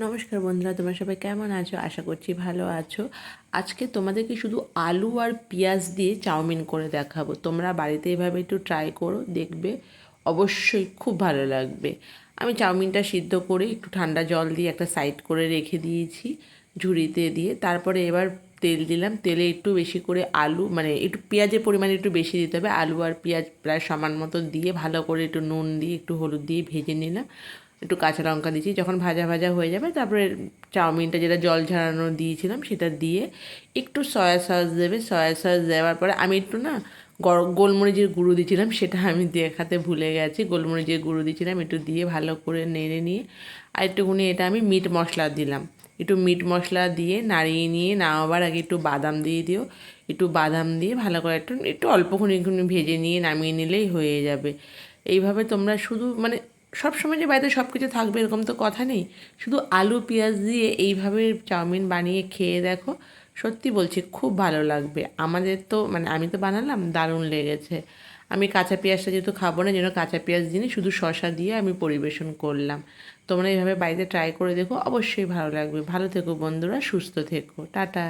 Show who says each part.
Speaker 1: নমস্কার বন্ধুরা, তোমরা সবাই কেমন আছো? আশা করছি ভালো আছো। আজকে তোমাদেরকে শুধু আলু আর পেঁয়াজ দিয়ে চাউমিন করে দেখাবো। তোমরা বাড়িতে এভাবে একটু ট্রাই করো, দেখবে অবশ্যই খুব ভালো লাগবে। আমি চাউমিনটা সিদ্ধ করে একটু ঠান্ডা জল দিয়ে একটা সাইড করে রেখে দিয়েছি ঝুড়িতে দিয়ে। তারপরে এবার তেল দিলাম, তেলে একটু বেশি করে আলু, মানে একটু পেঁয়াজের পরিমাণ একটু বেশি দিতে হবে। আলু আর পেঁয়াজ প্রায় সমান মতো দিয়ে ভালো করে একটু নুন দিয়ে একটু হলুদ দিয়ে ভেজে নিলাম। একটু কাঁচা লঙ্কা দিয়েছি, যখন ভাজা ভাজা হয়ে যাবে তারপরে চাউমিনটা যেটা জল ঝরানো দিয়েছিলাম সেটা দিয়ে একটু সয়া সস দেবে। সয়া সস দেওয়ার পরে আমি একটু না গোলমরিচের গুঁড়ো দিয়েছিলাম, সেটা আমি দেখাতে ভুলে গেছি। গোলমরিচের গুঁড়ো দিয়েছিলাম, একটু দিয়ে ভালো করে নেড়ে নিয়ে আর একটুখানি এটা আমি মিট মশলা দিলাম। একটু মিট মশলা দিয়ে নাড়িয়ে নিয়ে নামাবার আগে একটু বাদাম দিয়ে দিও। একটু বাদাম দিয়ে ভালো করে একটু একটু অল্পক্ষণ ভেজে নিয়ে নামিয়ে নিলেই হয়ে যাবে। এইভাবে তোমরা শুধু মানে সব সময় যে বাড়িতে সব কিছু থাকবে এরকম তো কথা নেই। শুধু আলু পেঁয়াজ দিয়ে এইভাবে চাউমিন বানিয়ে খেয়ে দেখো, সত্যি বলছি খুব ভালো লাগবে। আমাদের তো মানে আমি তো বানালাম, দারুণ লেগেছে। আমি কাঁচা পেঁয়াজটা যেহেতু খাবো না, যেন কাঁচা পেঁয়াজ দিয়ে শুধু শসা দিয়ে আমি পরিবেশন করলাম। তোমরা এইভাবে বাড়িতে ট্রাই করে দেখো, অবশ্যই ভালো লাগবে। ভালো থেকো বন্ধুরা, সুস্থ থেকো, টাটা।